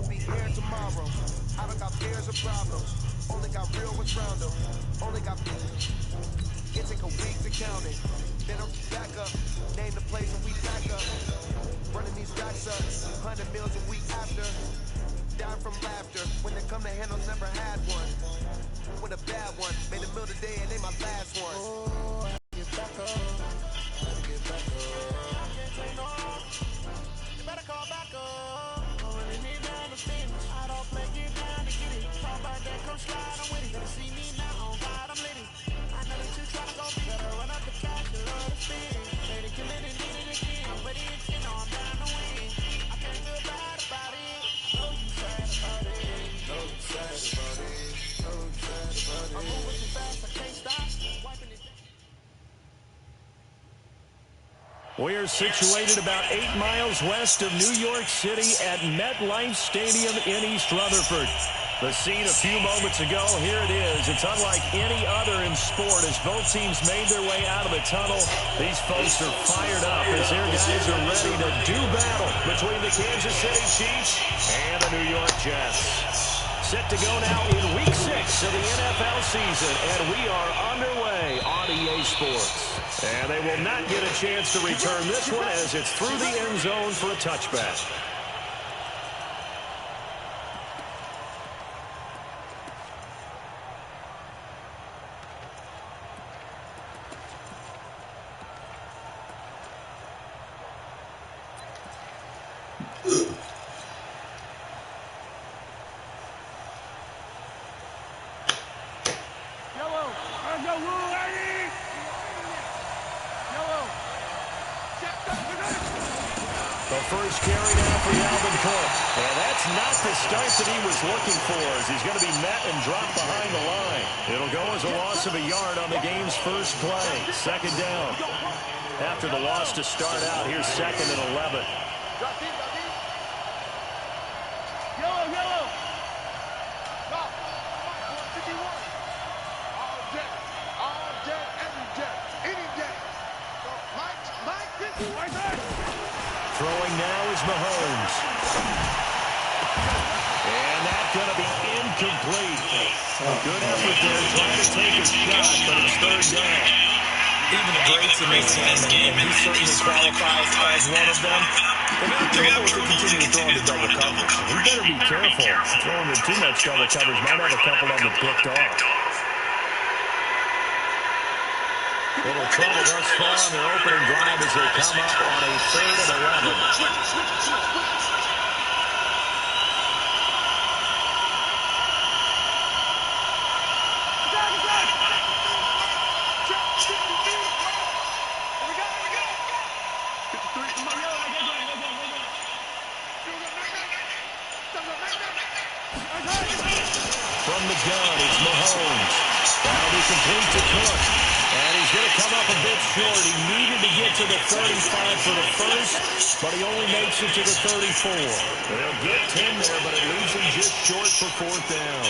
be here tomorrow. I don't got fears or problems. Only got real ones round them. Only got it take a week to count it. Then I'm back up. Name the place and we back up. Running these racks up. 100 meals a week after. Dying from laughter. When they come to handles, never had one. With a bad one. Made a meal today and they my last one. Oh, I get back up. I get back up. I can't say no. You better call back up. Only need man to finish. I don't play, get down to get it. Talk about that, come slide, I'm with it. Better see me now, on ride, I'm lit it. I know that you tryna go be. Better run up the cash, you love to spin. Made it, commit it, need it again. I'm ready to know I'm down to win. I can't feel bad about it. No, you sad about it. No, you sad about it. No, you sad about it. I'm moving too fast, I can't stop. Wiping it down. We're situated about 8 miles west of New York City at MetLife Stadium in East Rutherford. The scene a few moments ago, here it is. It's unlike any other in sport as both teams made their way out of the tunnel. These folks are fired up as their guys are ready to do battle between the Kansas City Chiefs and the New York Jets. Set to go now in Week 6 of the NFL season, and we are underway on EA Sports. And they will not get a chance to return this one as it's through the end zone for a touchback. The first carry now for Alvin Cook. And that's not the start that he was looking for as he's going to be met and dropped behind the line. It'll go as a loss of a yard on the game's first play. Second down. After the loss to start out, here's 2nd and 11. Throwing now is Mahomes. And that's going to be incomplete. Good effort there trying to take a shot, but it's third down. Even the greats in this game, and he certainly qualifies as one of them. They're not able to continue to throw into double coverage. We better be careful. Throwing into too much double coverage might have a couple of them picked off. Little trouble thus far on their opening drive as they come up on a 3rd and 11. From the gun, it's Mahomes. That'll be complete to Cook. And he's going to come up a bit short. He needed to get to the 35 for the first, but he only makes it to the 34. They'll get 10 there, but it leaves him just short for 4th down.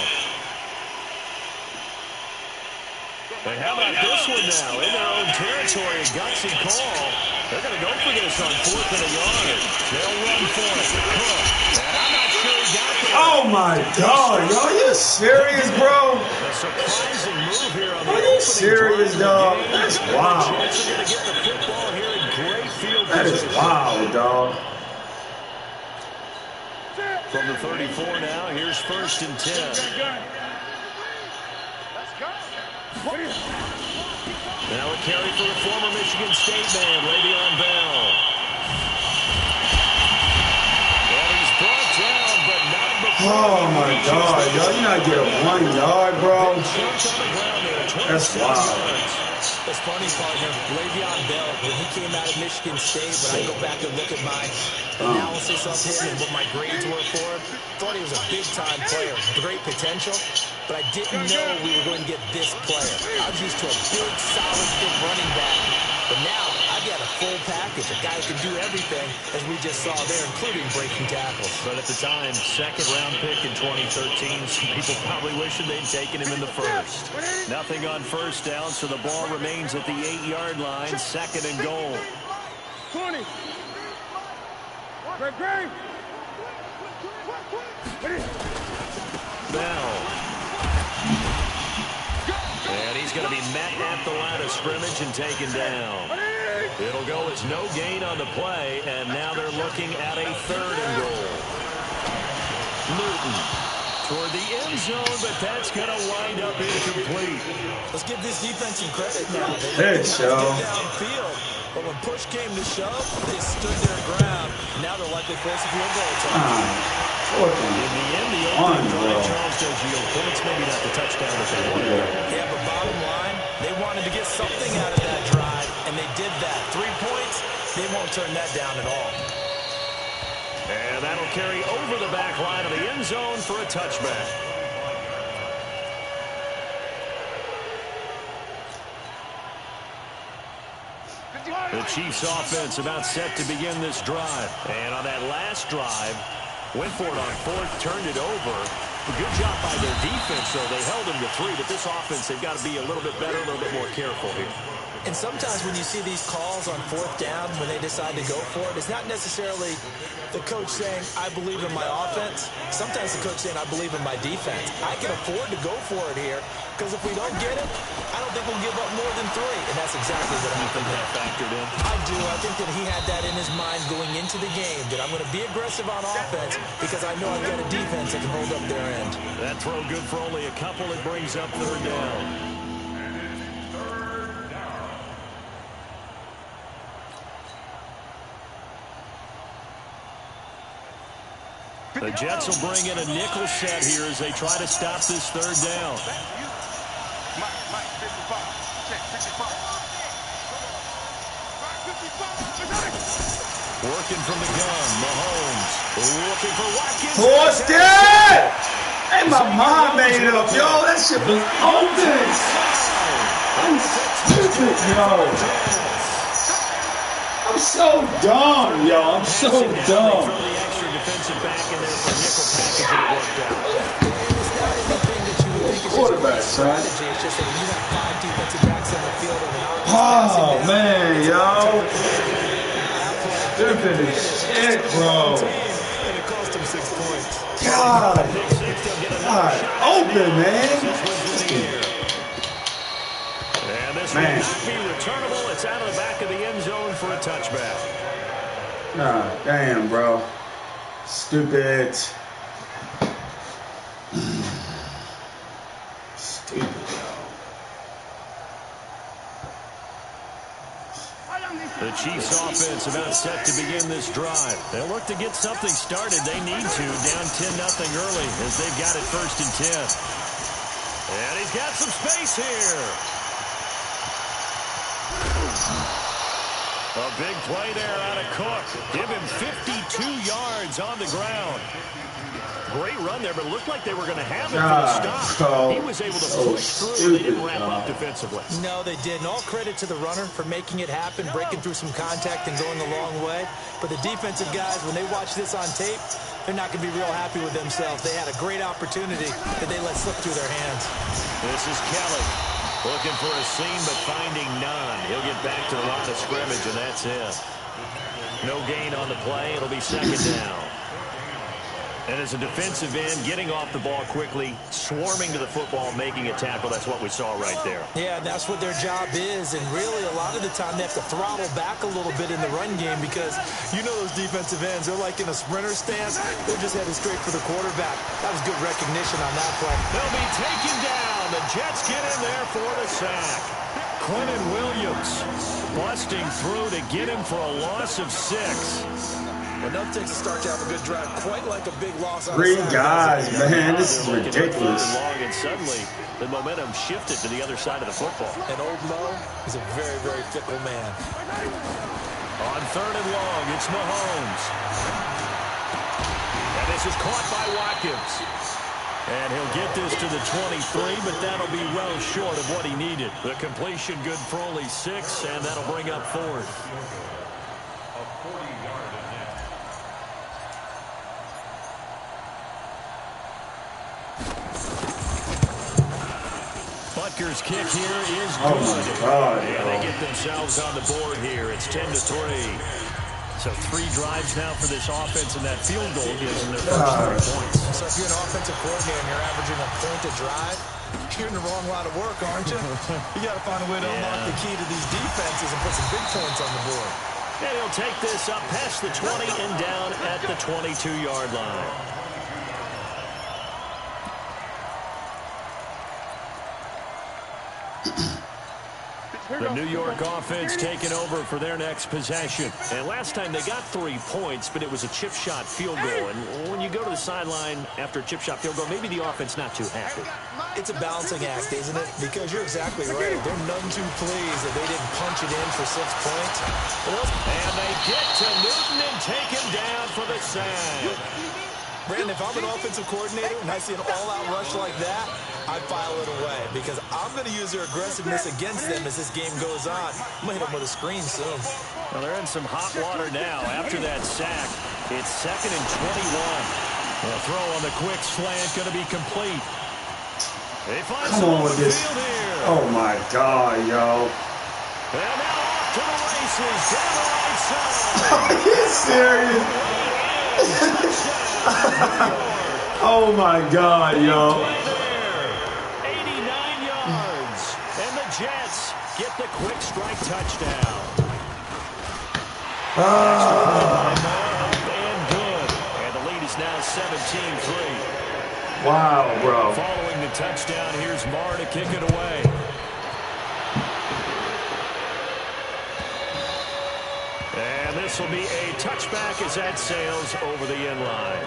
And how about this one now? In their own territory, a gutsy call. They're going to go for this on 4th and a yard. They'll run for it. Cook. And I'm not sure he got there. Oh, my God. Are you serious, bro? A surprising move here on the Are you serious, dog? That's wild. Going to get the football here in great field That is wild, dog. From the 34 now, here's 1st and 10. Now a carry for the former Michigan State man, Le'Veon Bell. Well, he's brought down, but not before. Oh, my God. Yo, you not get a 1 yard, bro. That's wild. It's funny, partner. Le'Veon Bell, when he came out of Michigan State, when I go back and look at my analysis of him and what my grades were for him, thought he was a big-time player, great potential, but I didn't know we were going to get this player. I was used to a big, solid, big running back, but now I've got a full package, a guy who can do everything, as we just saw there, including breaking tackles. But at the time, 2nd-round pick in 2013, some people probably wishing they'd taken him in the first. Nothing on 1st down, so the ball remains at the 8-yard line, 2nd and goal. 20. Great. met at the line of scrimmage and taken down. It'll go as no gain on the play, and now they're looking at a 3rd and goal. Newton toward the end zone, but that's going to wind up incomplete. Let's give this defense some credit now. Hey, show. Downfield, but when push came to shove, they stood their ground. Now they're likely close to field goal time. In the end, the opening drive, Charles does yield points, maybe not the touchdown that they wanted. Yeah, but bottom line, they wanted to get something out of that drive, and they did that. 3 points, they won't turn that down at all. And that'll carry over the back line of the end zone for a touchback. The Chiefs offense about set to begin this drive. And on that last drive, went for it on 4th, turned it over. A good job by their defense, though. They held them to 3, but this offense, they've got to be a little bit better, a little bit more careful here. And sometimes when you see these calls on 4th down, when they decide to go for it, it's not necessarily the coach saying, I believe in my offense. Sometimes the coach saying, I believe in my defense. I can afford to go for it here, because if we don't get it, I don't think we'll give up more than 3. And that's exactly what I think that factored in. I do. I think that he had that in his mind going into the game, that I'm going to be aggressive on offense because I know I've got a defense that can hold up their end. That throw good for only a couple. It brings up 3rd down. The Jets will bring in a nickel set here as they try to stop this 3rd down. Working from the gun, Mahomes. Looking for Watkins. Forced it! Hey, my mind made it up, yo. That shit was open. I'm stupid, yo. I'm so dumb, yo. I'm so dumb. Throw the extra defensive back in there for nickel package and it worked out. Quarterback, son. It's just that you have 5 defensive backs on the field and Oh, man, yo. Stupid as shit, bro. and it cost him 6 points. God. God. Open, man. And this will not be returnable. It's out of the back of the end zone for a touchback. Nah, damn, bro. Stupid. Stupid, yo. The Chiefs offense about set to begin this drive. They'll look to get something started. They need to. Down 10-0 early as they've got it 1st and 10. And he's got some space here. A big play there out of Cook. Give him 52 yards on the ground. Great run there, but it looked like they were going to have it for the stop. He was able to push through. They didn't wrap up defensively. No, they didn't. All credit to the runner for making it happen, breaking through some contact and going a long way. But the defensive guys, when they watch this on tape, they're not going to be real happy with themselves. They had a great opportunity that they let slip through their hands. This is Kelly. Looking for a seam, but finding none. He'll get back to the line of scrimmage, and that's it. No gain on the play. It'll be 2nd down. And as a defensive end, getting off the ball quickly, swarming to the football, making a tackle, that's what we saw right there. Yeah, that's what their job is. And really, a lot of the time, they have to throttle back a little bit in the run game because you know those defensive ends, they're like in a sprinter stance. They're just headed straight for the quarterback. That was good recognition on that play. They'll be taken down. The Jets get in there for the sack. Quentin Williams busting through to get him for a loss of 6. Enough takes a start to have a good drive, quite like a big loss on 3 guys, man. This is ridiculous. And suddenly, the momentum shifted to the other side of the football. And old Mo is a very, very fickle man. On 3rd and long, it's Mahomes. And this is caught by Watkins. And he'll get this to the 23, but that'll be well short of what he needed. The completion good for only 6, and that'll bring up 4th. Butker's kick here is good. Oh, my God. And they get themselves on the board here. It's 10-3. So 3 drives now for this offense, and that field goal gives them their first 3 points. So if you're an offensive coordinator and you're averaging a point a drive, you're in the wrong line of work, aren't you? You got to find a way to unlock the key to these defenses and put some big points on the board. And he'll take this up past the 20 and down at the 22-yard line. The New York offense taking over for their next possession. And last time they got 3 points, but it was a chip shot field goal. And when you go to the sideline after a chip shot field goal, maybe the offense not too happy. It's a balancing act, isn't it? Because you're exactly right. They're none too pleased that they didn't punch it in for 6 points. And they get to Newton and take him down for the sack. Brandon, if I'm an offensive coordinator and I see an all-out rush like that, I file it away because I'm going to use their aggressiveness against them as this game goes on. I'm going to hit them with a screen soon. Well, they're in some hot water now after that sack. It's 2nd and 21. The throw on the quick slant going to be complete. They find some on the field here. Oh, my God, yo. And now off to the races down the right side. Are you serious? Oh, my God, yo. 89 yards. And the Jets get the quick strike touchdown. And good. And the lead is now 17-3. Wow, bro. Following the touchdown, here's Marr to kick it away. And this will be a touchback as that sails over the end line.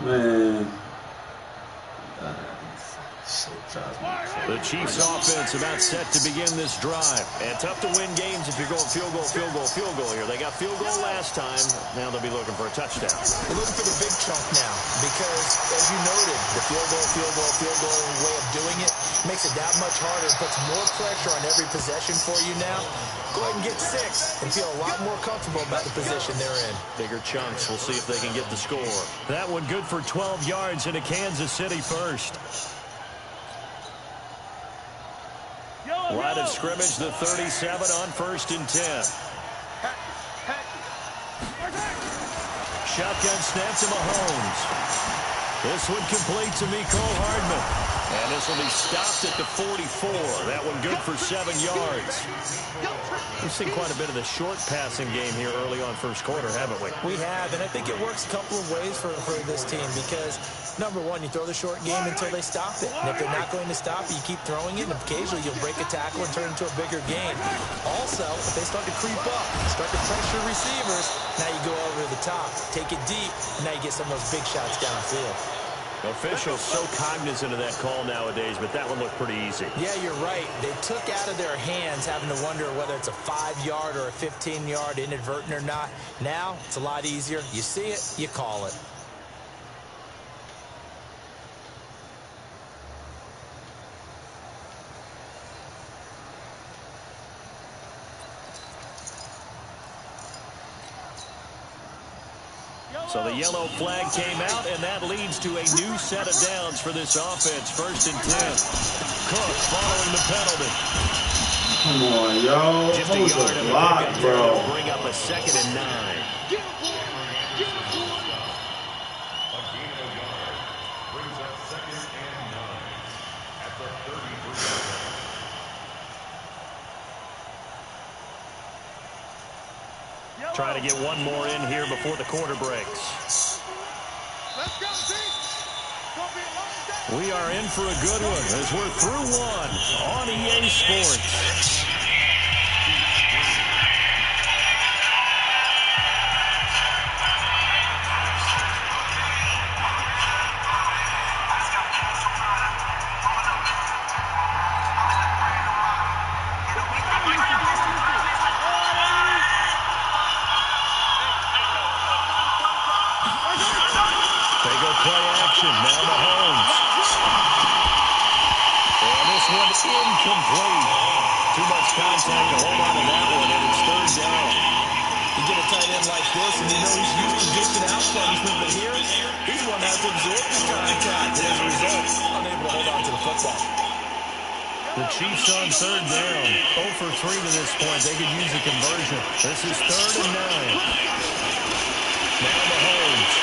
Man. The Chiefs offense about set to begin this drive. And tough to win games if you're going field goal, field goal, field goal here. They got field goal last time. Now they'll be looking for a touchdown. They're looking for the big chunk now because, as you noted, the field goal way of doing it makes it that much harder and puts more pressure on every possession for you now. Go ahead and get 6 and feel a lot more comfortable about the position they're in. Bigger chunks. We'll see if they can get the score. That one good for 12 yards into Kansas City first. Line of scrimmage, the 37 on 1st and 10. Shotgun snap to Mahomes. This one complete to Mecole Hardman. And this will be stopped at the 44. That one good for 7 yards. We've seen quite a bit of the short passing game here early on first quarter, haven't we? We have, and I think it works a couple of ways for this team because, number one, you throw the short game until they stop it. And if they're not going to stop it, you keep throwing it, and occasionally you'll break a tackle and turn it into a bigger gain. Also, if they start to creep up, start to pressure receivers, now you go over the top, take it deep, and now you get some of those big shots downfield. Officials so cognizant of that call nowadays, but that one looked pretty easy. Yeah, you're right. They took out of their hands having to wonder whether it's a 5-yard or a 15-yard inadvertent or not. Now, it's a lot easier. You see it, you call it. So the yellow flag came out, and that leads to a new set of downs for this offense. 1st and 10. Cook following the penalty. Come on, yo. Just a yard of a block, bro. Bring up a 2nd and 9. Try to get one more in here before the quarter breaks. We are in for a good one as we're through one on EA Sports. Incomplete. Too much contact to hold on to that one, and it's 3rd down. You get a tight end like this, and you know he's used to dishing out punishment, but here, he's one that has to absorb the contact, and as a result, unable to hold on to the football. The Chiefs on third down. 0 for 3 to this point. They could use a conversion. This is 3rd and 9. Now Mahomes.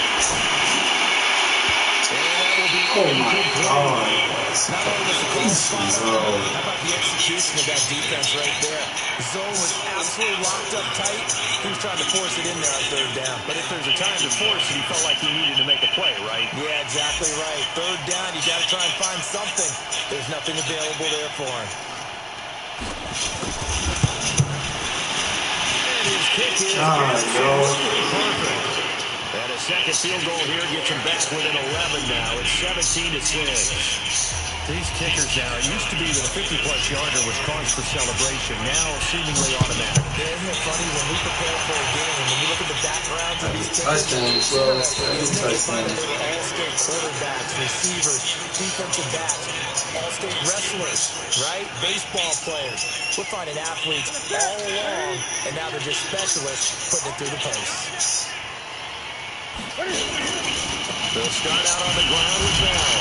Oh, my God. Not only was the call spot on, how about the execution of that defense right there? The zone was absolutely locked up tight. He was trying to force it in there on third down. But if there's a time to force it, he felt like he needed to make a play, right? Yeah, exactly right. Third down, you got to try and find something. There's nothing available there for him. And his kick is perfect. And a second field goal here gets him back within 11 now. It's 17-6. These kickers now, it used to be that a 50-plus yarder was cause for celebration. Now seemingly automatic. Yeah, isn't it funny when we prepare for a game, when you look at the backgrounds of these kickers, Touchdowns, bro. Touchdowns. all-state quarterbacks, receivers, defensive backs, all-state wrestlers, right? Baseball players. We're finding athletes all along, and now they're just specialists putting it through the post. They'll start out on the ground with Bell.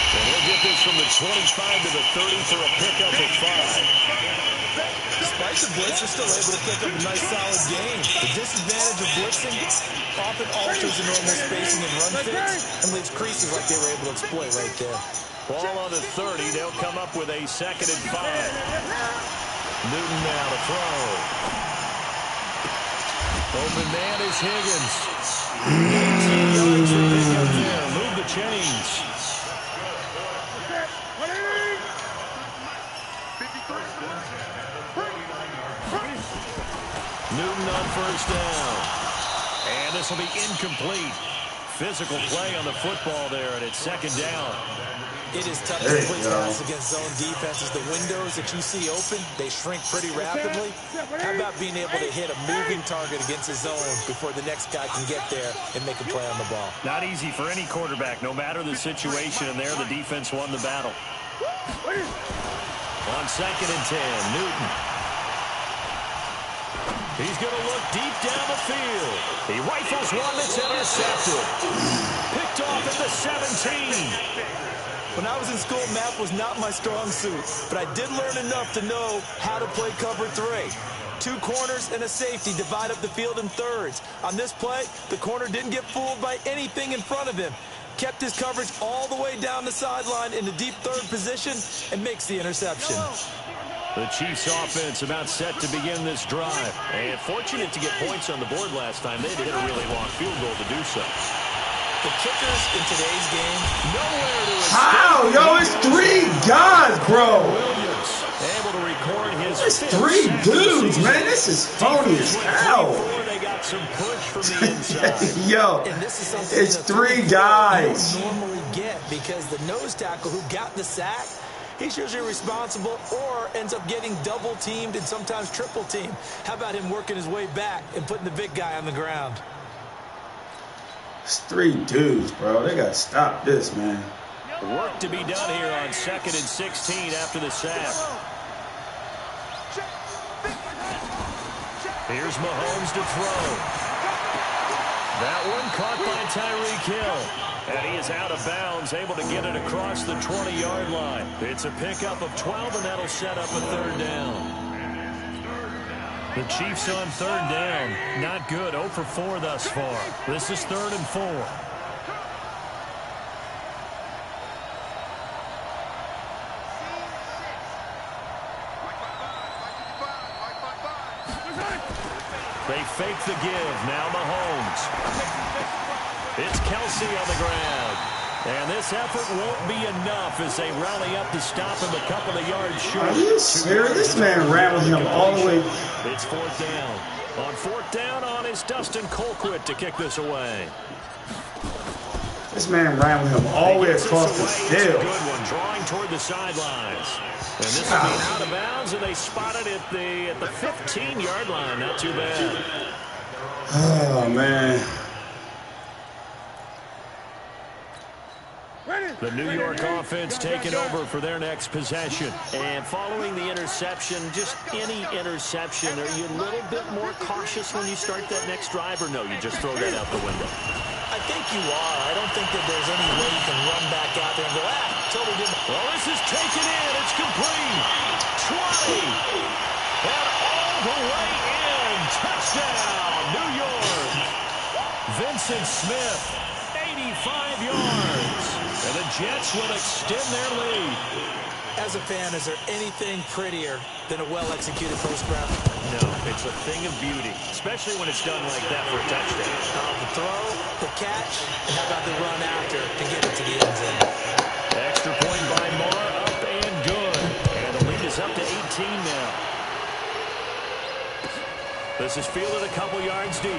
And he'll get this from the 25 to the 30 for a pickup of 5. Despite the blitz, they're still able to pick up a nice, solid game. The disadvantage of blitzing often alters the normal spacing and run fits and leaves creases like they were able to exploit right there. Ball on the 30. They'll come up with a 2nd and 5. Newton now to throw. Open man is Higgins. 19 yards for pickup there. Move the chains. Newton on 1st down. And this will be incomplete. Physical play on the football there, and it's 2nd down. It is tough to split pass against zone defenses. The windows that you see open, they shrink pretty rapidly. How about being able to hit a moving target against a zone before the next guy can get there and make a play on the ball? Not easy for any quarterback, no matter the situation, and there the defense won the battle. On 2nd and 10, Newton. He's going to look deep down the field. He rifles one that's intercepted. Picked off at the 17. When I was in school, math was not my strong suit, but I did learn enough to know how to play cover 3. 2 corners and a safety divide up the field in thirds. On this play, the corner didn't get fooled by anything in front of him. Kept his coverage all the way down the sideline in the deep third position and makes the interception. The Chiefs offense about set to begin this drive. And fortunate to get points on the board last time. They had to hit a really long field goal to do so. The kickers in today's game, nowhere to escape. How? Yo, it's 3 guys, bro. Williams able to record his It's 3 dudes, man. This is phony as hell. They got some push from the inside. Yo, and this is something it's 3 guys. You don't normally get because the nose tackle who got the sack, he's usually responsible or ends up getting double teamed and sometimes triple teamed. How about him working his way back and putting the big guy on the ground? It's 3 dudes, bro. They got to stop this, man. Work to be done here on 2nd and 16 after the sack. Here's Mahomes to throw. That one caught by Tyreek Hill. And he is out of bounds, able to get it across the 20-yard line. It's a pickup of 12, and that'll set up a 3rd down. The Chiefs on 3rd down. Not good. 0 for 4 thus far. This is 3rd and 4. They fake the give. Now Mahomes. It's Kelsey on the ground. And this effort won't be enough as they rally up to stop him a couple of yards short. Are you serious? This man ran with him all the way. It's 4th down. On 4th down is Dustin Colquitt to kick this away. This man ran with him all the way across the field. Good one, drawing toward the sidelines. And this will be out of bounds, and they spot it at the 15-yard line. Not too bad. Oh, man. The New York offense taking over for their next possession. And following the interception, just any interception, are you a little bit more cautious when you start that next drive, or no, you just throw that out the window? I think you are. I don't think that there's any way you can run back out there and go, Totally didn't. Well, this is taken in. It's complete. 20. And all the way in. Touchdown, New York. Vincent Smith, 85 yards. And the Jets will extend their lead. As a fan, is there anything prettier than a well-executed post-grab? No, it's a thing of beauty, especially when it's done like that for a touchdown. The throw, the catch, and how about the run after to get it to the end zone? Extra point by Moore, up and good. And the lead is up to 18 now. This is fielded a couple yards deep.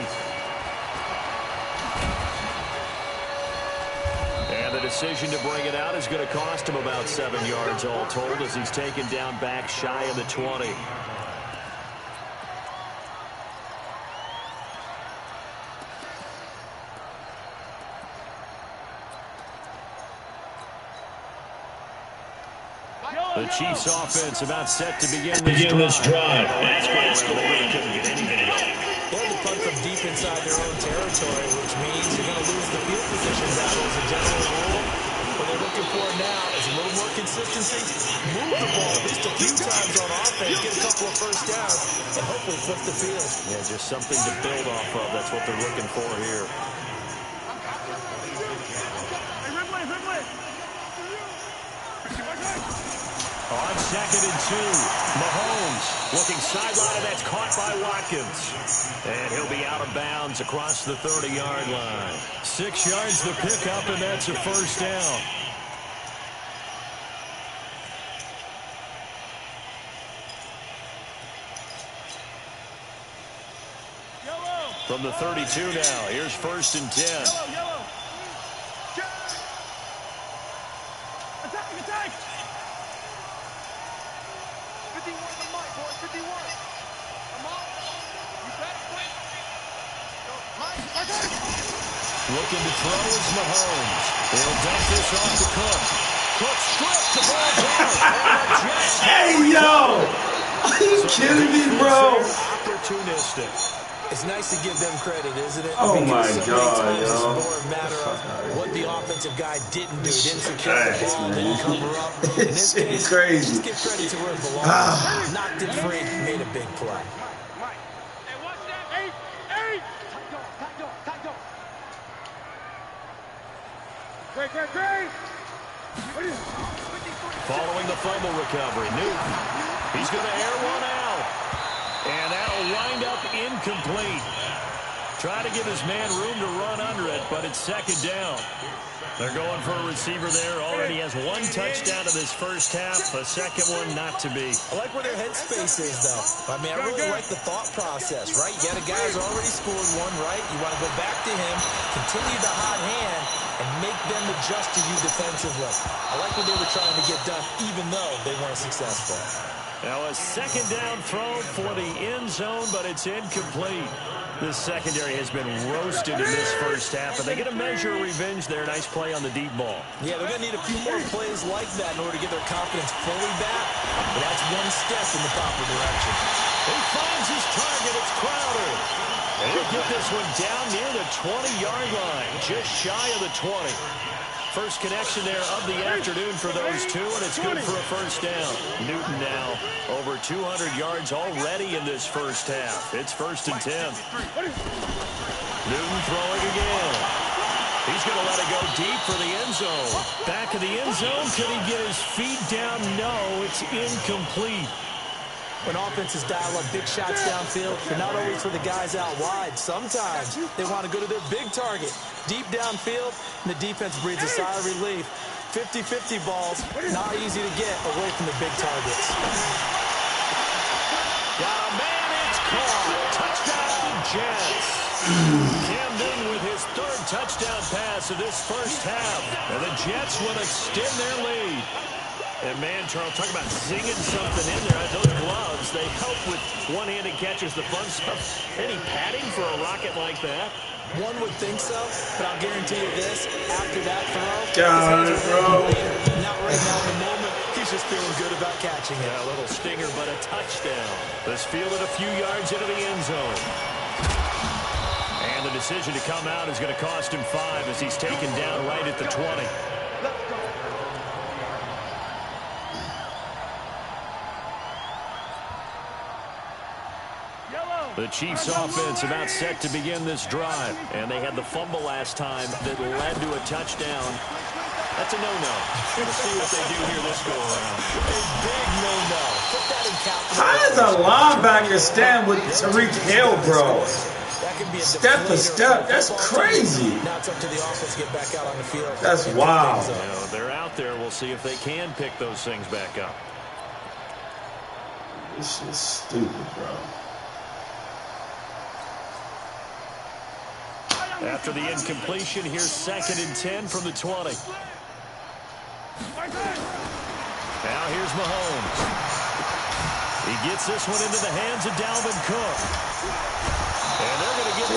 And the decision to bring it out is going to cost him about 7 yards all told as he's taken down back shy of the 20. The Chiefs offense about set to begin this drive. That's going well. They really couldn't get anything going. They had to punt from deep inside their own territory, which means you're going to lose the field position battle as a general rule. What they're looking for now is a little more consistency, move the ball at least a few times on offense, get a couple of first downs, and hopefully flip the field. Yeah, just something to build off of. That's what they're looking for here. On 2nd and 2, Mahomes looking sideline, and that's caught by Watkins. And he'll be out of bounds across the 30-yard line. 6 yards to pick up, and that's a first down. From the 32 now, here's 1st and 10. Attack! 51 on the mic, boys. 51. Come on. You better quick. Looking to throw is Mahomes. He'll dump this off to Cook. Cook stripped. The ball's out. Hey, yo! Are you kidding me, bro? Opportunistic. It's nice to give them credit, isn't it? Oh, my so God, it's yo. more a matter of what the offensive guy didn't do. Didn't secure the ball, didn't cover up. In this case, crazy. just give credit to where it belongs. Knocked it free, made a big play. Hey, watch that. Hey! Tight dog. Great. Following the fumble recovery, Newton. He's going to air one out. And that'll wind up incomplete. Try to give his man room to run under it, but it's 2nd down. They're going for a receiver there. Already has 1 touchdown in this first half. A second one not to be. I like where their headspace is, though. I mean, I really like the thought process, right? You got a guy who's already scored one, right? You want to go back to him, continue the hot hand, and make them adjust to you defensively. I like what they were trying to get done, even though they weren't successful. Now a 2nd down throw for the end zone, but it's incomplete. This secondary has been roasted in this first half, and they get a measure of revenge there. Nice play on the deep ball. Yeah, they're going to need a few more plays like that in order to get their confidence fully back. But that's one step in the proper direction. He finds his target. It's Crowder. And he'll get this one down near the 20-yard line, just shy of the 20. First connection there of the afternoon for those two, and it's good for a first down. Newton now over 200 yards already in this first half. It's 1st and 10. Newton throwing again. He's going to let it go deep for the end zone. Back of the end zone. Could he get his feet down? No, it's incomplete. When offenses dial up big shots downfield, they're not always for the guys out wide. Sometimes they want to go to their big target, deep downfield, and the defense breathes a sigh of relief. 50-50 balls, not easy to get away from the big targets. Got a man, it's caught. Touchdown, Jets. Cam Newton with his 3rd touchdown pass of this first half. And the Jets will extend their lead. And, man, Charles, talk about zinging something in there. Those gloves, they help with one-handed catches, the fun stuff. Any padding for a rocket like that? One would think so, but I'll guarantee you this. After that throw, God, bro. Not right now in the moment. He's just feeling good about catching it. Yeah, a little stinger, but a touchdown. This fielded a few yards into the end zone. And the decision to come out is going to cost him 5 as he's taken down right at the 20. The Chiefs offense about set to begin this drive. And they had the fumble last time that led to a touchdown. That's a no-no. We'll see what they do here this go-around. A big no-no. Put that in calculation. How does a linebacker stand with Tariq Hill, bro? Step for step. That's crazy. Now it's up to the offense to get back out on the field. That's wild. You know, they're out there. We'll see if they can pick those things back up. This is stupid, bro. After the incompletion, here's 2nd and 10 from the 20. Now here's Mahomes. He gets this one into the hands of Dalvin Cook. And they're going to get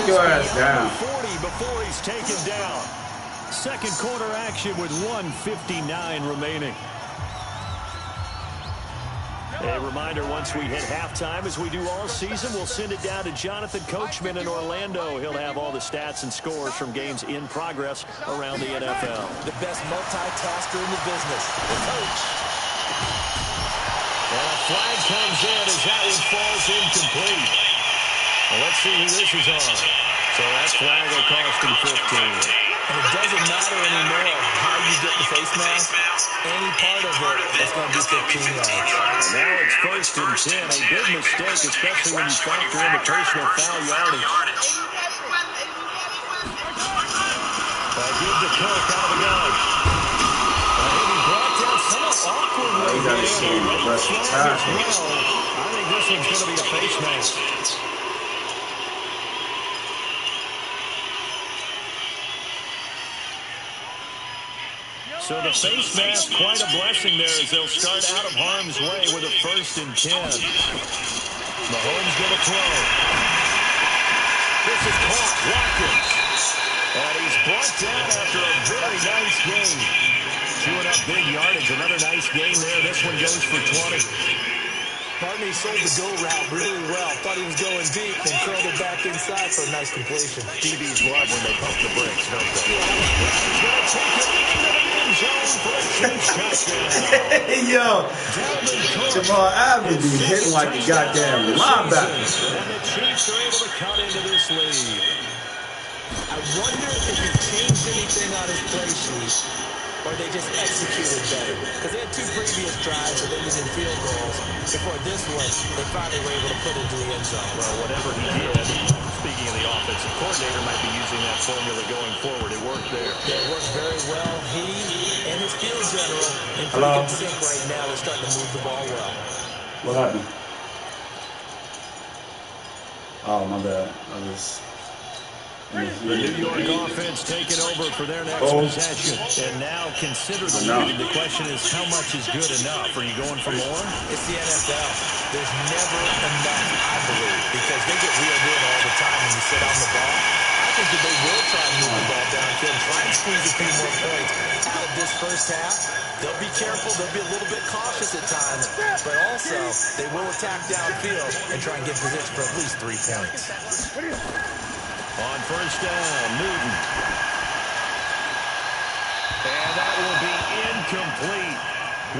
this down 40 before he's taken down. Second quarter action with 1:59 remaining. A reminder, once we hit halftime, as we do all season, we'll send it down to Jonathan Coachman in Orlando. He'll have all the stats and scores from games in progress around the NFL. The best multitasker in the business, the coach. And a flag comes in as that one falls incomplete. Well, let's see who this is on. So that flag will cost him 15. And it doesn't matter anymore how you get the face mask. Any part of it is going to be 15 yards. Now it's 1st and 10. A big mistake, especially when you factor in the personal foul yardage. Give the Cook out of the gun. He brought down somewhat awkwardly. You got to see him rush the tackle. I think this one's going to be a face mask. So the face mask, quite a blessing there as they'll start out of harm's way with a 1st and 10. Mahomes going to throw. This is caught. Watkins. And he's brought down after a very nice game. Chewing up big yardage. Another nice game there. This one goes for 20. Barney sold the go route really well. Thought he was going deep and curled it back inside for a nice completion. DBs love when they pump the brakes, don't they? He's going to take it into the end zone for a Chiefs touchdown. Hey, yo. Jamal Adams be hitting like a goddamn linebacker. And the Chiefs are able to cut into this lead. I wonder if he changed anything on his play sheet or they just executed better. Because they had 2 previous drives that ended in field goals. Before this one, they finally were able to put into the end zone. Well, whatever he did, speaking of the offensive coordinator, might be using that formula going forward. It worked there. It worked very well. He and his field general in pretty good sync right now. They're starting to move the ball well. What happened? Oh, my bad. The New York offense taking over for their next possession. And now consider the lead. The question is, how much is good enough? Are you going for more? It's the NFL. There's never enough, I believe, because they get reeled in all the time when you sit on the ball. I think that they will try and move the ball downfield and try and squeeze a few more points out of this first half. They'll be careful. They'll be a little bit cautious at times. But also, they will attack downfield and try and get position for at least 3 points. On 1st down, Newton. And that will be incomplete.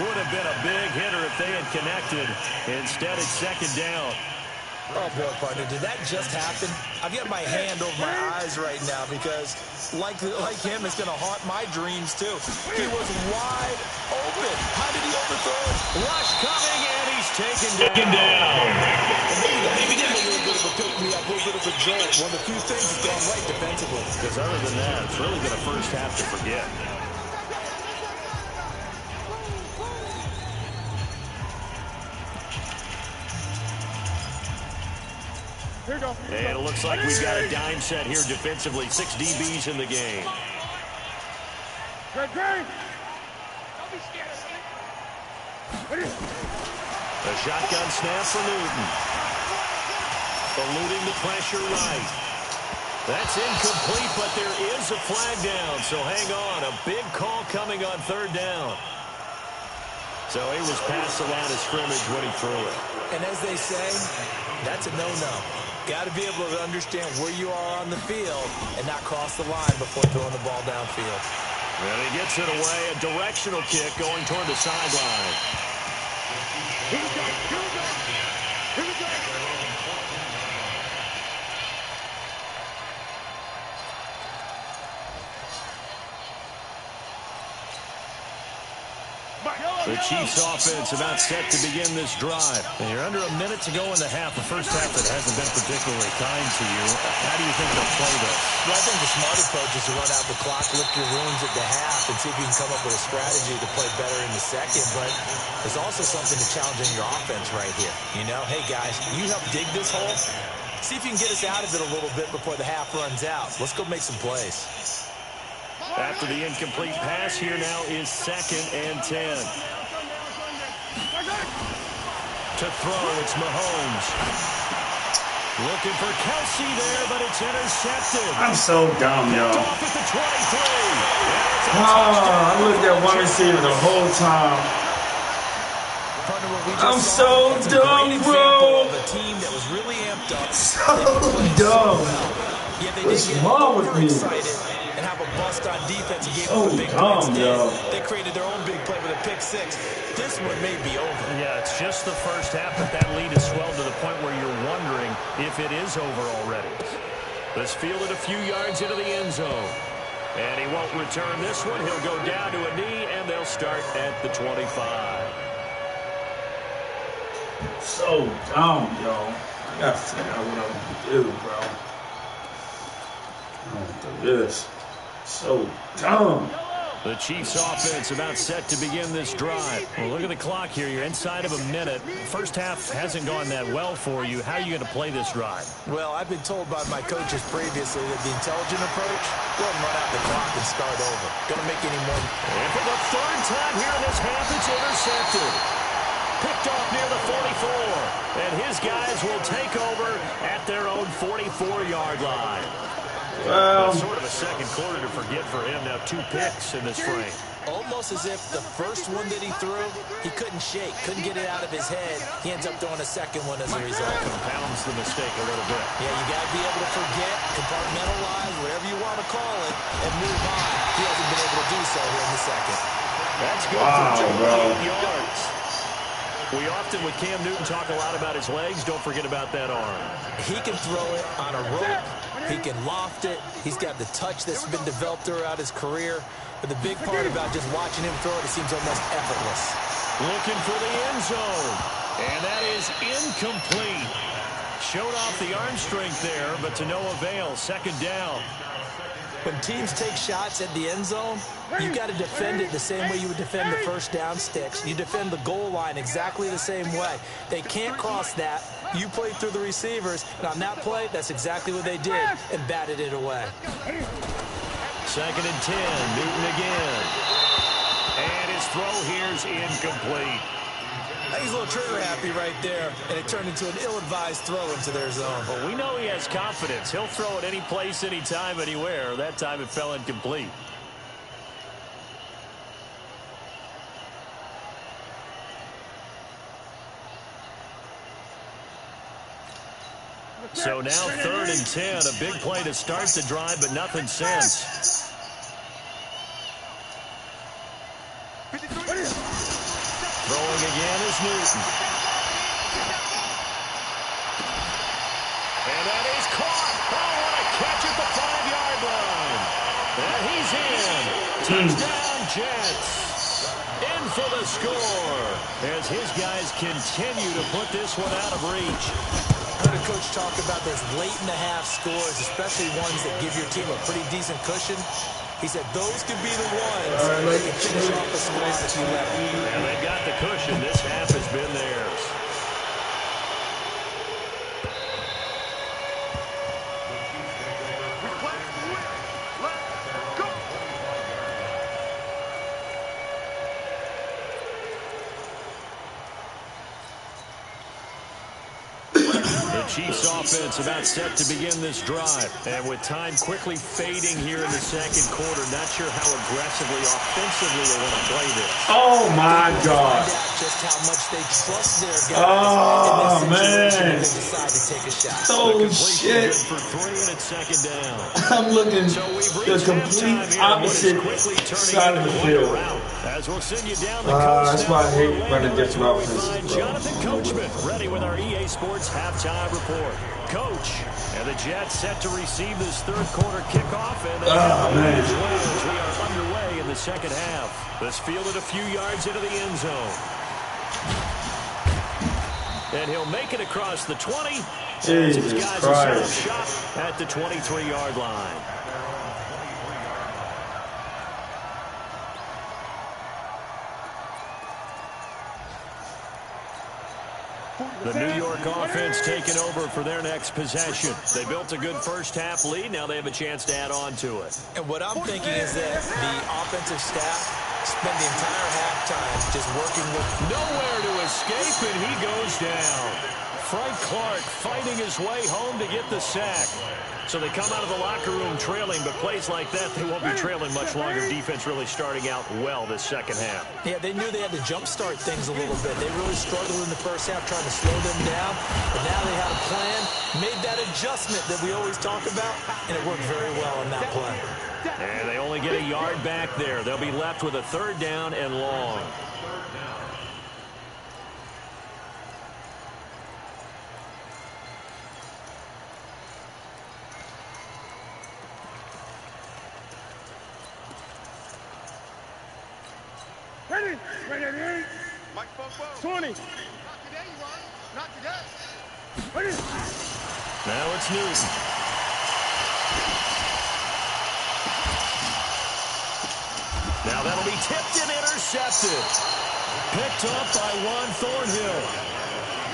Would have been a big hitter if they had connected. Instead, it's 2nd down. Oh, boy, partner, did that just happen? I've got my hand over my eyes right now because, like him, it's going to haunt my dreams, too. He was wide open. How did he overthrow it? Rush coming, and he's taken down. Maybe give him a little bit of a pick-me-up, a little bit of a jolt. One of the few things that's gone right defensively. Because other than that, it's really going to first have to forget. And it looks like we've got a dime set here defensively. 6 DBs in the game. A shotgun snap for Newton. Eluding the pressure right. That's incomplete, but there is a flag down, so hang on. A big call coming on 3rd down. So he was past the line of scrimmage when he threw it. And as they say, that's a no-no. Got to be able to understand where you are on the field and not cross the line before throwing the ball downfield. And he gets it away. A directional kick going toward the sideline. The Chiefs offense about set to begin this drive. And you're under a minute to go in the half. The first half that hasn't been particularly kind to you. How do you think they'll play this? Well, I think the smart approach is to run out the clock, lift your wounds at the half, and see if you can come up with a strategy to play better in the second. But there's also something to challenging your offense right here. You know, hey, guys, you help dig this hole. See if you can get us out of it a little bit before the half runs out. Let's go make some plays. After the incomplete pass, here now is 2nd and 10. To throw, it's Mahomes. Looking for Kelsey there, but it's intercepted. I'm so dumb, yo. Off at the 23. I looked at one receiver the whole time. I'm so dumb, bro. A team that was really amped up. So dumb. What's wrong with me? And have a bust on defense and gave So them a big dumb, yo. They created their own big play with a pick 6. This one may be over. Yeah, it's just the first half, but that lead has swelled to the point where you're wondering if it is over already. This fielded a few yards into the end zone. And he won't return this one. He'll go down to a knee, and they'll start at the 25. So dumb, yo. I gotta figure out what I'm gonna do, bro. I don't do this. So dumb. The Chiefs offense about set to begin this drive. Well, look at the clock here. You're inside of a minute. First half hasn't gone that well for you. How are you going to play this drive? Well, I've been told by my coaches previously that the intelligent approach, go ahead and run out the clock and start over. Don't make any more. And for the third time here in this half, it's intercepted. Picked off near the 44. And his guys will take over at their own 44-yard line. Well, Sort of a second quarter to forget for him. Now 2 picks in this frame. Almost as if the first one that he threw, he couldn't shake, couldn't get it out of his head. He ends up throwing a second one as a result. Compounds the mistake a little bit. Yeah, you got to be able to forget, compartmentalize, whatever you want to call it, and move on. He hasn't been able to do so here in the second. That's good Wow, for bro. 8 yards. We often, with Cam Newton, talk a lot about his legs. Don't forget about that arm. He can throw it on a rope. He can loft it. He's got the touch that's been developed throughout his career. But the big part about just watching him throw it, it seems almost effortless. Looking for the end zone. And that is incomplete. Showed off the arm strength there, but to no avail. 2nd down. When teams take shots at the end zone, you got to defend it the same way you would defend the first down sticks. You defend the goal line exactly the same way. They can't cross that. You played through the receivers, and on that play, that's exactly what they did, and batted it away. 2nd and 10. Newton again. And his throw here's incomplete. He's a little trigger happy right there, and it turned into an ill-advised throw into their zone. But we know he has confidence. He'll throw it any place, anytime, anywhere. That time it fell incomplete. So now 3rd and 10. A big play to start the drive, but nothing since. Throwing again is Newton. And that is caught. Oh, what a catch at the 5-yard line. And he's in. Touchdown, Jets. In for the score as his guys continue to put this one out of reach. I heard a coach talk about those late-in-the-half scores, especially ones that give your team a pretty decent cushion. He said those could be the ones that can finish off the score that you left. And they've got the cushion. This half has been theirs. Chiefs offense about set to begin this drive. And with time quickly fading here in the second quarter, not sure how aggressively, offensively they want to play this. oh my God. Just how much they trust their guys. Oh, man. They decide had to take a shot. Oh, shit. For 3 and it's second down. I'm looking So we've the reached complete halftime here. opposite What is quickly side of the turning into field. quite a rout. As we'll send you down the coast That's why I now hate to running Orlando, different where we offenses, find bro. Jonathan Coachman ready with our EA Sports halftime report. Coach, and the Jets set to receive this third quarter kickoff, and they have man. as well as we are underway in the second half. This fielded a few yards into the end zone. And he'll make it across the 20. As his guys are set up shop at the 23-yard line. The New York offense taking over for their next possession. They built a good first-half lead. Now they have a chance to add on to it. And what I'm thinking is that the offensive staff spent the entire halftime just working with... Nowhere to escape, and he goes down. Frank Clark fighting his way home to get the sack. So they come out of the locker room trailing, but plays like that, they won't be trailing much longer. Defense really starting out well this second half. Yeah, they knew they had to jumpstart things a little bit. They really struggled in the first half trying to slow them down. But now they had a plan, made that adjustment that we always talk about, and it worked very well on that play. And they only get a yard back there. They'll be left with a third down and long. Ready? Ready? Mike, 20. Not today, Ron. Not today. Ready? Now it's Newton. Now that'll be tipped and intercepted. Picked up by Juan Thornhill.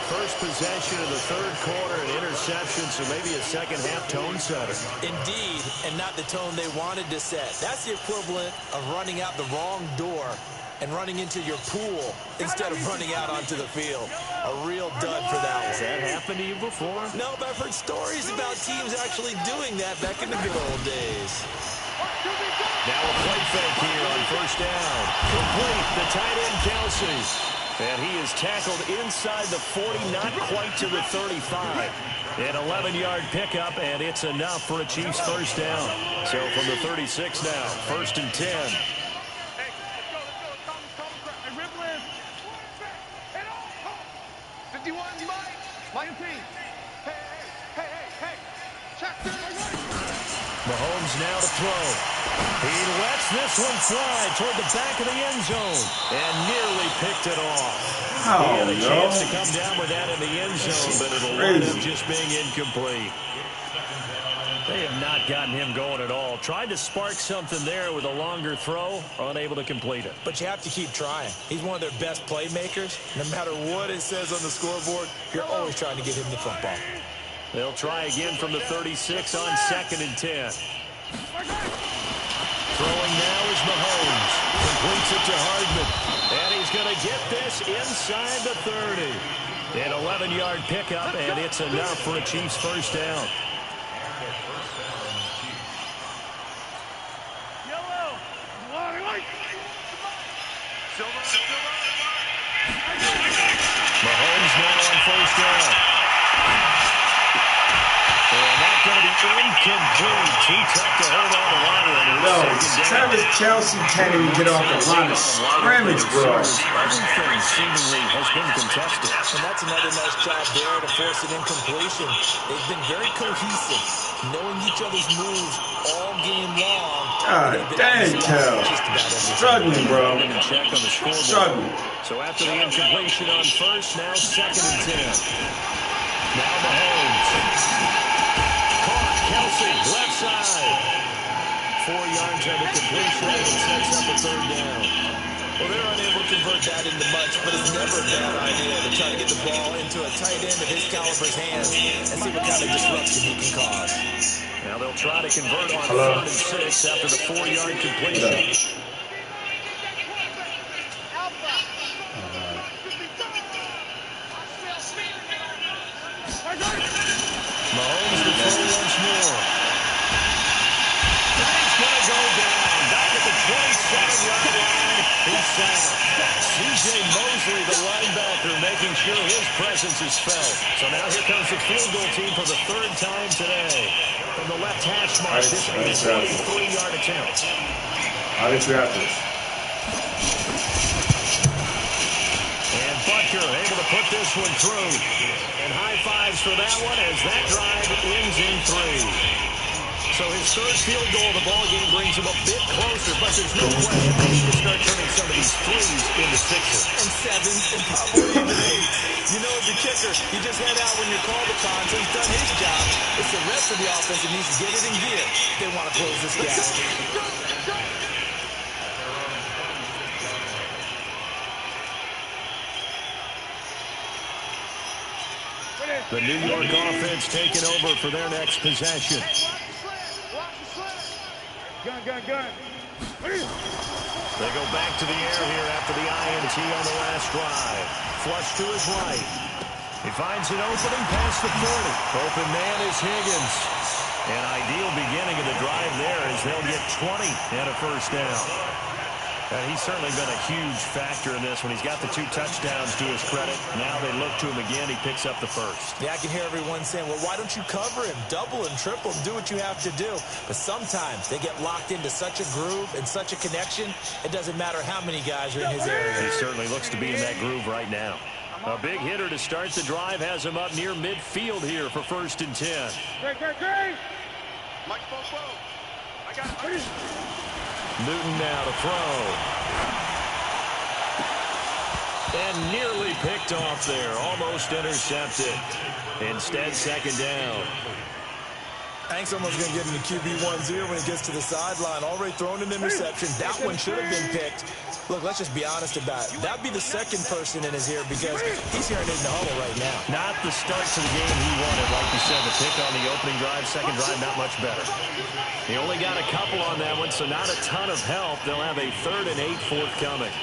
First possession of the third quarter, an interception, so maybe a second-half tone setter. Indeed, and not the tone they wanted to set. That's the equivalent of running out the wrong door and running into your pool instead of running out onto the field. A real dud for that one. Has that happened to you before? No, but I've heard stories about teams actually doing that back in the good old days. Now a play fake here on first down. Complete, the tight end Kelsey. And he is tackled inside the 40, not quite to the 35. An 11-yard pickup, and it's enough for a Chiefs first down. So from the 36 now, first and 10. 51, Mike. Hey. Check. Mahomes now to throw. He lets this one fly toward the back of the end zone and nearly picked it off. He had a chance to come down with that in the end zone, but it'll wind up just being incomplete. They have not gotten him going at all. Tried to spark something there with a longer throw, unable to complete it. But you have to keep trying. He's one of their best playmakers. No matter what it says on the scoreboard, you're always trying to get him the football. They'll try again from the 36 on second and 10. Throwing now is Mahomes. Completes it to Hardman. And he's going to get this inside the 30. An 11-yard pickup, and it's enough for a Chiefs first down. Mahomes now on first down. And that's going to be incomplete. Too tough to hold on to Waddle. No, Travis Kelsey can't even get off the line of scrimmage, bro. Everything seemingly has been contested. And that's another nice job there to force an incompletion. They've been very cohesive, knowing each other's moves all game long. God dang, Cal. Struggling, bro. Struggling. So after the incompletion on first, now second and 10. Now Mahomes. Caught Kelsey, left side. 4 yards on the completion, and it sets up a third down. Well, they're unable to convert that into much, but it's never a bad idea to try to get the ball into a tight end of his caliber's hands and see what kind of disruption he can cause. Now they'll try to convert on third and 6 after the 4-yard completion. Mahomes to throw once more. And he's going to go down. Back at the 27-yard line. He's sacked. C.J. Mosley, the linebacker, making sure his presence is felt. So now here comes scores a field goal team for the third time today. From the left hash mark, this is a 23-yard attempt. How did you have this? And Butker able to put this one through. And high fives for that one as that drive ends in 3. So his third field goal of the ballgame brings him a bit closer, but there's no question they need to start turning some of these threes into sixes. And sevens and probably even eights. You know, as a kicker, you just head out when you're called upon, so he's done his job. It's the rest of the offense that needs to get it in gear. They want to close this gap. The New York offense taking over for their next possession. Gun. They go back to the air here after the INT on the last drive. Flush to his right. He finds an opening past the 40. Open man is Higgins. An ideal beginning of the drive there as they'll get 20 and a first down. And he's certainly been a huge factor in this when he's got the 2 touchdowns to his credit. Now they look to him again. He picks up the first. Yeah, I can hear everyone saying, well, why don't you cover him? Double him, triple him, do what you have to do. But sometimes they get locked into such a groove and such a connection, it doesn't matter how many guys are in his area. He certainly looks to be in that groove right now. A big hitter to start the drive has him up near midfield here for 1st and 10. Mike, I got it. Newton now to throw. And nearly picked off there. Almost intercepted. Instead, 2nd down. Hank's almost going to get into QB 1-0 when he gets to the sideline. Already thrown an interception. That one should have been picked. Look, let's just be honest about it. That'd be the second person in his ear because he's hearing it in the huddle right now. Not the start to the game he wanted. Like you said, the pick on the opening drive, second drive, not much better. He only got a couple on that one, so not a ton of help. They'll have a 3rd and 8 forthcoming.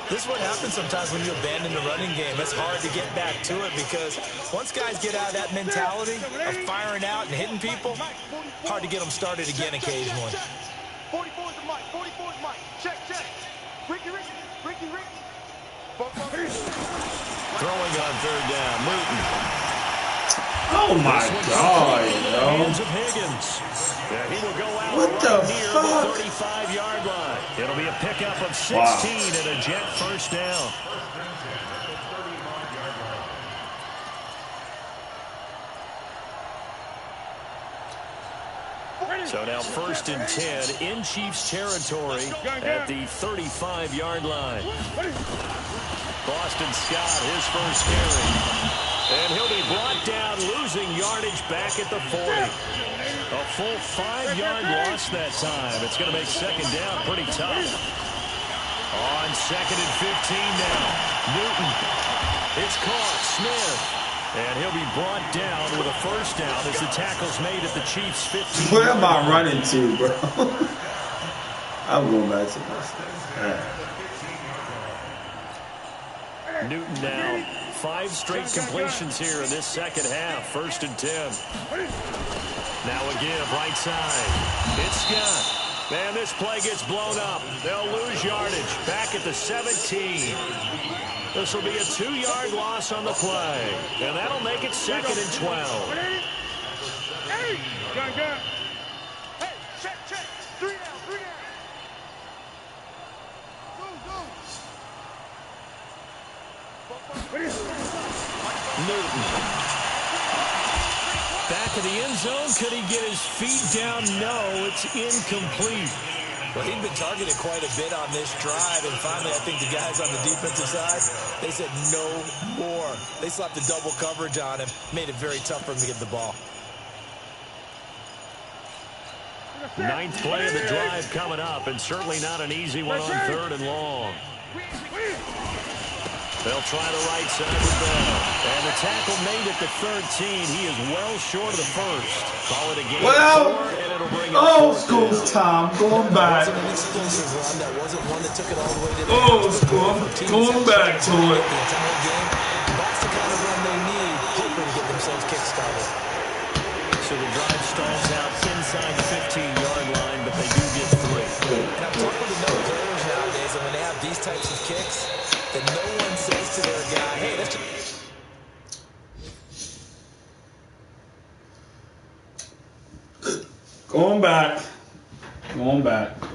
This is what happens sometimes when you abandon the running game. It's hard to get back to it because once guys get out of that mentality of firing out and hitting people, hard to get them started again occasionally. 44 is the mic. 44 is Mike. Check. Ricky. Throwing on 3rd down, Newton. Oh my God, yo. Hands of Higgins. Yeah, he will go out What the near fuck? the 35-yard line. It'll be a pickup of 16 and a jet first down. So now 1st and 10 in Chiefs territory at the 35-yard line. Boston Scott, his first carry. And he'll be brought down, losing yardage back at the 40. A full 5-yard loss that time. It's going to make 2nd down pretty tough. On 2nd and 15 now. Newton. It's caught. Smith. And he'll be brought down with a first down as the tackle's made at the Chiefs' 15. Where am I running to, bro? I'm going back to this thing. Newton now 5 straight completions here in this second half. 1st and 10. Now a give right side. It's Scott. Man, this play gets blown up. They'll lose yardage back at the 17. This will be a 2-yard loss on the play. And that'll make it 2nd and 12. Hey, gun. Hey, check. 3 down. Go. Newton. Back in the end zone. Could he get his feet down? No, it's incomplete. Well, he'd been targeted quite a bit on this drive, and finally I think the guys on the defensive side, they said no more. They slapped the double coverage on him, made it very tough for him to get the ball. 9th play of the drive coming up, and certainly not an easy one on 3rd and long. They'll try the right side with Bell. And the tackle made at the 13. He is well short of the first. Call it a game Well, 4, and it'll bring old school time, going back. That wasn't an explosive run. That wasn't one that took it all the way to the Old school, going back to it. The entire game. That's the kind of run they need, hoping to get themselves kick-started. So the drive stalls out inside the 15-yard line, but they do get 3. And I'm talking to no players nowadays, and when they have these types of kicks, then no one says to their guy, hey, let's just... Going back. Going back. Because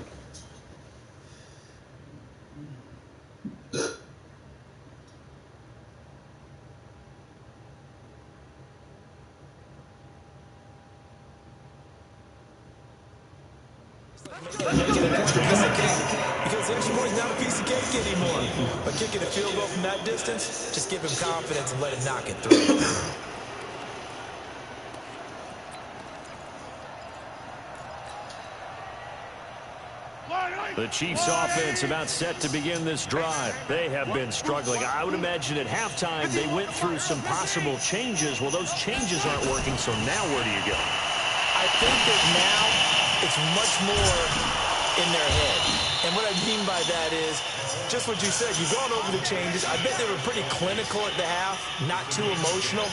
the extra point is not a piece of cake anymore. But kicking a field goal from that distance, just give him confidence and let him knock it through. The Chiefs offense about set to begin this drive. They have been struggling. I would imagine at halftime they went through some possible changes. Well, those changes aren't working, so now where do you go? I think that now it's much more in their head. And what I mean by that is just what you said. You've gone over the changes. I bet they were pretty clinical at the half, not too emotional.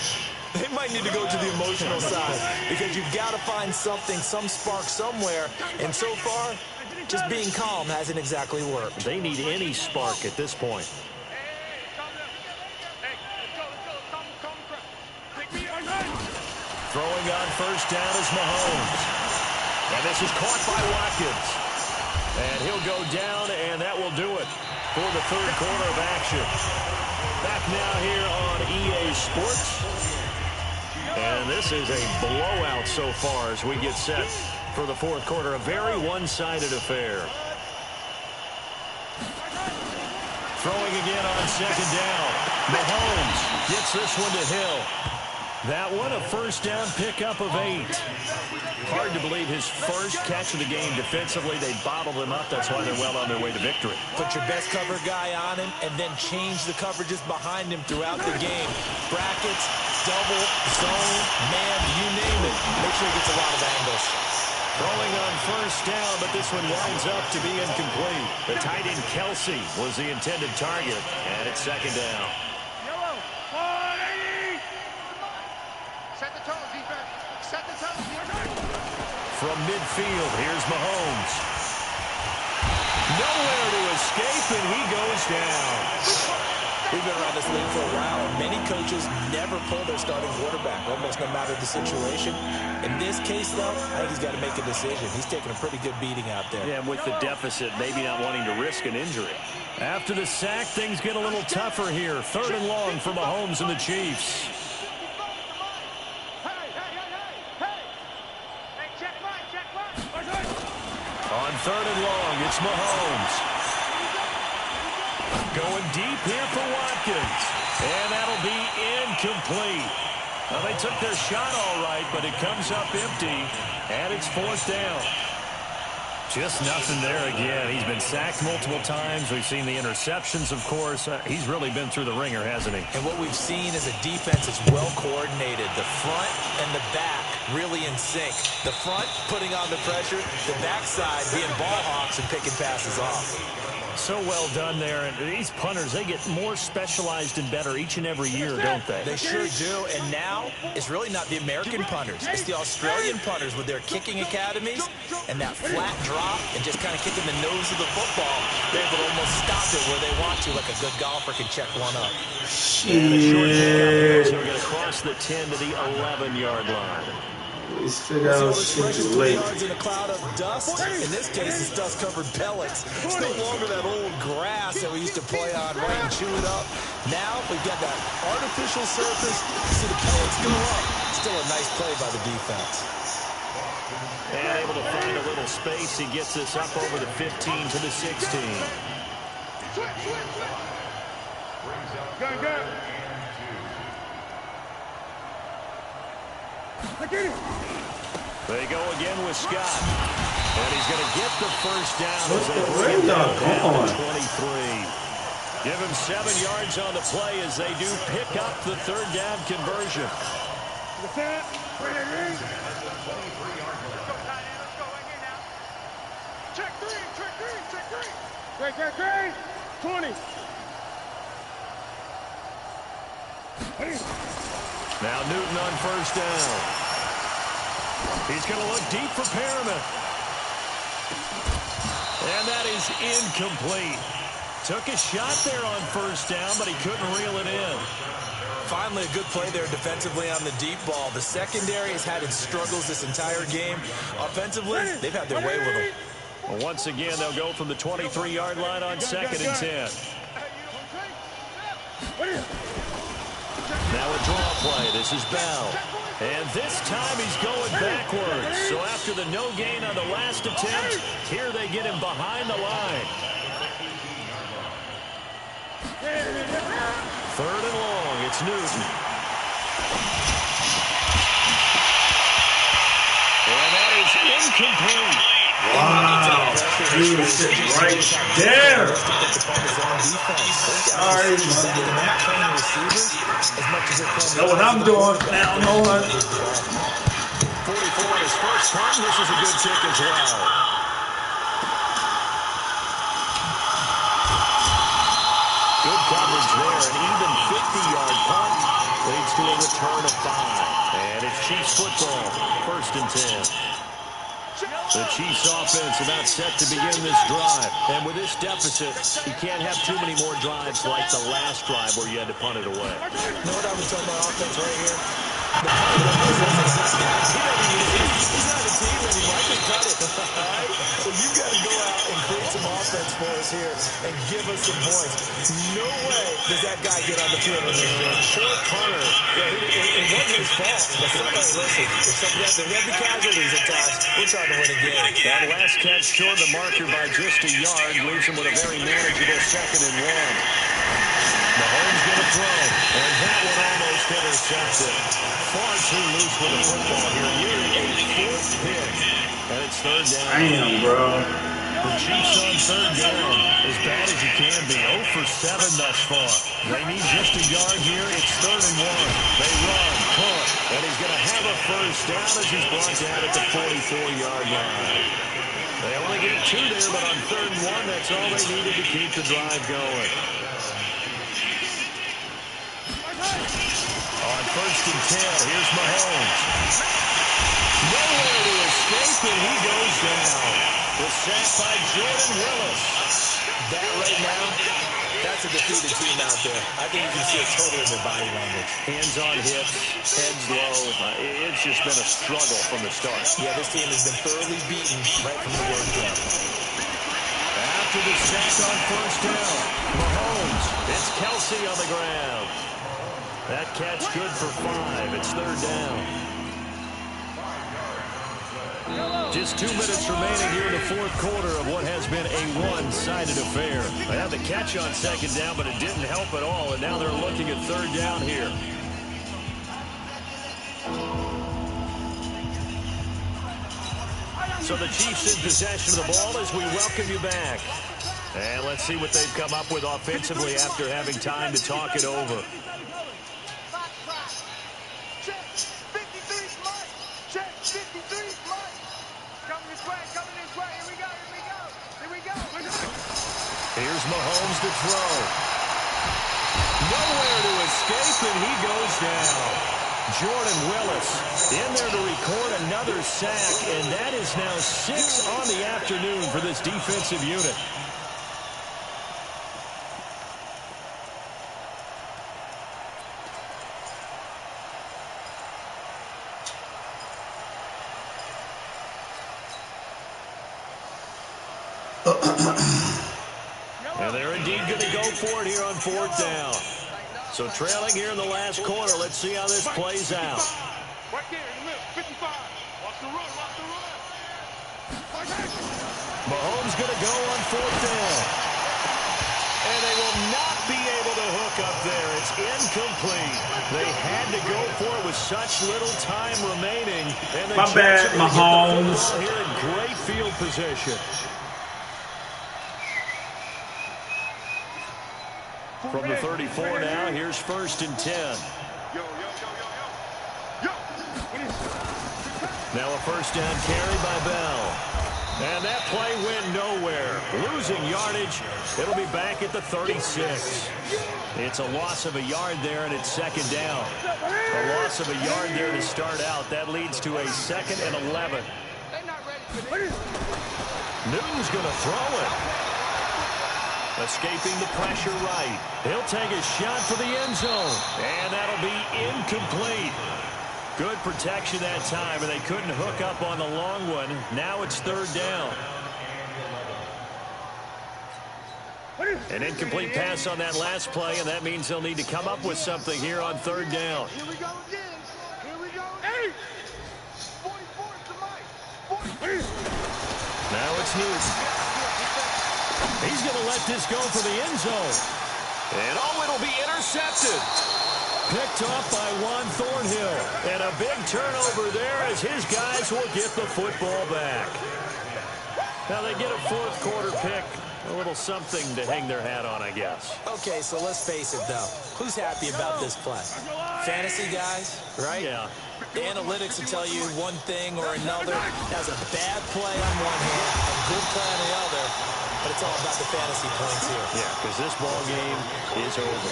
They might need to go to the emotional side because you've got to find something, some spark somewhere. And so far, just being calm hasn't exactly worked. They need any spark at this point. Throwing on first down is Mahomes. And this is caught by Watkins. And he'll go down, and that will do it for the third quarter of action. Back now here on EA Sports. And this is a blowout so far as we get set for the fourth quarter. A very one-sided affair. Throwing again on second down. Mahomes gets this one to Hill. That one, a first down pickup of 8. Hard to believe his first catch of the game defensively. They bottled him up. That's why they're well on their way to victory. Put your best cover guy on him and then change the coverages behind him throughout the game. Brackets, double, zone, man, you name it. Make sure he gets a lot of angles. Throwing on first down, but this one winds up to be incomplete. The tight end Kelsey was the intended target, and it's second down. Yellow, 180. Set the tone, defense. Set the tone. From midfield, here's Mahomes. Nowhere to escape, and he goes down. We've been around this league for a while, and many coaches never pull their starting quarterback, almost no matter the situation. In this case, though, I think he's got to make a decision. He's taking a pretty good beating out there. Yeah, with the deficit, maybe not wanting to risk an injury. After the sack, things get a little tougher here. Third and long for Mahomes and the Chiefs. On third and long, it's Mahomes. Going deep here for Watkins. And that'll be incomplete. Well, they took their shot all right, but it comes up empty. And it's fourth down. Just nothing there again. He's been sacked multiple times. We've seen the interceptions, of course. He's really been through the ringer, hasn't he? And what we've seen is a defense that's well coordinated. The front and the back really in sync. The front putting on the pressure. The backside being ball hawks and picking passes off. So well done there. And these punters, they get more specialized and better each and every year, don't they? They sure do. And now it's really not the American punters. It's the Australian punters with their kicking academies and that flat drop and just kind of kicking the nose of the football. They're able to almost stop it where they want to, like a good golfer can check one up. And a short kick, so we're going to cross the 10 to the 11-yard line. Let's figure out shit too late. In a cloud of dust. In this case, it's dust-covered pellets. It's no longer that old grass that we used to play on, right, and chew it up. Now we've got that artificial surface. See the pellets go up. Still a nice play by the defense. And able to find a little space. He gets this up over the 15 to the 16. Go. They go again with Scott. And he's going to get the first down as they Where bring him y'all down to going? 23. Give him 7 yards on the play as they do pick up the third down conversion. Check three. Great. 20. Now Newton on first down. He's going to look deep for Perriman. And that is incomplete. Took a shot there on first down, but he couldn't reel it in. Finally, a good play there defensively on the deep ball. The secondary has had its struggles this entire game. Offensively, they've had their way with them. Well, once again, they'll go from the 23-yard line on 2nd and 10. Now a draw play. This is Bell. And this time he's going backwards. So after the no gain on the last attempt, here they get him behind the line. 3rd and long. It's Newton. And that is incomplete. Wow. Dude, sitting right there. Sorry. That's what I'm doing now, Nolan. 44 on his first time. This is a good kick as well. Good coverage there. An even 50-yard punt leads to a return of 5. And it's Chiefs football. 1st and 10. The Chiefs offense about set to begin this drive. And with this deficit, you can't have too many more drives like the last drive where you had to punt it away. You know what I was telling my offense right here? The he's not a team anymore. I can cut it. All right? So you got to go out and create some offense for us here and give us some points. No way does that guy get on the field in this game. Poor punter. It wasn't his fault. But somebody, listen, there have to be casualties at times. We're trying to win a game. That last catch short the marker by just a yard leaves him with a very manageable 2nd and 1. Mahomes going to throw, and that one almost intercepted. Far too loose with the football here. Nearly a 4th pick, and it's 3rd down. Damn, bro. The Chiefs on 3rd down, as bad as you can be. 0 for 7 thus far. They need just a yard here. It's 3rd and 1. They run, punt, and he's going to have a first down as he's brought down at the 44-yard line. They only get 2 there, but on 3rd and 1, that's all they needed to keep the drive going. On 1st and 10, here's Mahomes. Nowhere to escape, and he goes down. The sack by Jordan Willis. That right now, that's a defeated team out there. I think you can see it totally in their body language. Hands on hips, heads low. It's just been a struggle from the start. Yeah, this team has been thoroughly beaten right from the word go. After the sack on 1st down, Mahomes. It's Kelsey on the ground. That catch good for 5. It's 3rd down. Just 2 minutes remaining here in the 4th quarter of what has been a one-sided affair. They had the catch on 2nd down, but it didn't help at all, and now they're looking at 3rd down here. So the Chiefs in possession of the ball as we welcome you back. And let's see what they've come up with offensively after having time to talk it over. Here's Mahomes to throw. Nowhere to escape, and he goes down. Jordan Willis in there to record another sack, and that is now 6 on the afternoon for this defensive unit. And they're indeed going to go for it here on 4th down. So trailing here in the last quarter. Let's see how this plays out. Right there in the middle, 55. Watch the run, watch the run. Mahomes going to go on 4th down. And they will not be able to hook up there. It's incomplete. They had to go for it with such little time remaining. And My bad, Mahomes. Here in great field position. From the 34 now, here's 1st and 10. Now a 1st down carry by Bell. And that play went nowhere. Losing yardage. It'll be back at the 36. It's a loss of a yard there, and it's 2nd down. A loss of a yard there to start out. That leads to a 2nd and 11. Newton's going to throw it. Escaping the pressure right. He'll take a shot for the end zone. And that'll be incomplete. Good protection that time, and they couldn't hook up on the long one. Now it's third down. An incomplete pass on that last play, and that means they'll need to come up with something here on third down. Here we go again. Here we go. Hey! 44 to Mike. Now it's Newton. He's going to let this go for the end zone. And it'll be intercepted. Picked off by Juan Thornhill. And a big turnover there as his guys will get the football back. Now they get a fourth quarter pick. A little something to hang their hat on, I guess. Okay, so let's face it, though. Who's happy about this play? Fantasy guys, right? Yeah. The analytics will tell you one thing or another. Has a bad play on one hand, a good play on the other, but it's all about the fantasy points here. Yeah, because this ball game is over.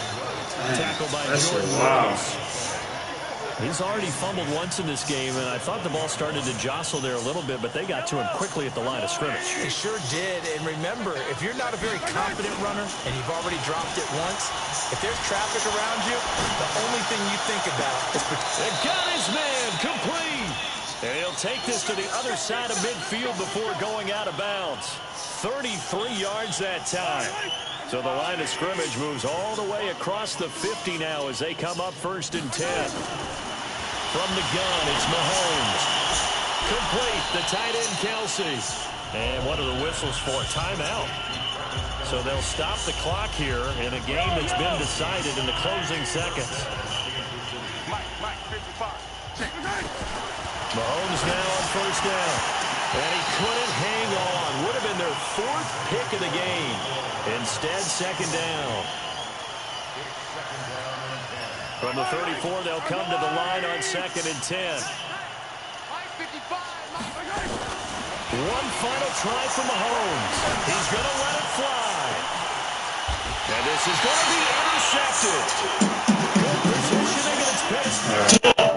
Tackled by Jordan wow. Williams. He's already fumbled once in this game, and I thought the ball started to jostle there a little bit, but they got to him quickly at the line of scrimmage. They sure did, and remember, if you're not a very confident runner and you've already dropped it once, if there's traffic around you, the only thing you think about is... They got his man complete! And he'll take this to the other side of midfield before going out of bounds. 33 yards that time. So the line of scrimmage moves all the way across the 50 now as they come up 1st and 10. From the gun, it's Mahomes. Complete, the tight end, Kelsey. And what are the whistles for? Timeout. So they'll stop the clock here in a game that's been decided in the closing seconds. Mike, 55. Mahomes now on 1st down. And he couldn't hang on. Would have been their 4th pick of the game. Instead, 2nd down. From the 34, they'll come to the line on 2nd and 10. One final try for Mahomes. He's going to let it fly. And this is going to be intercepted. Good positioning, and it's picked.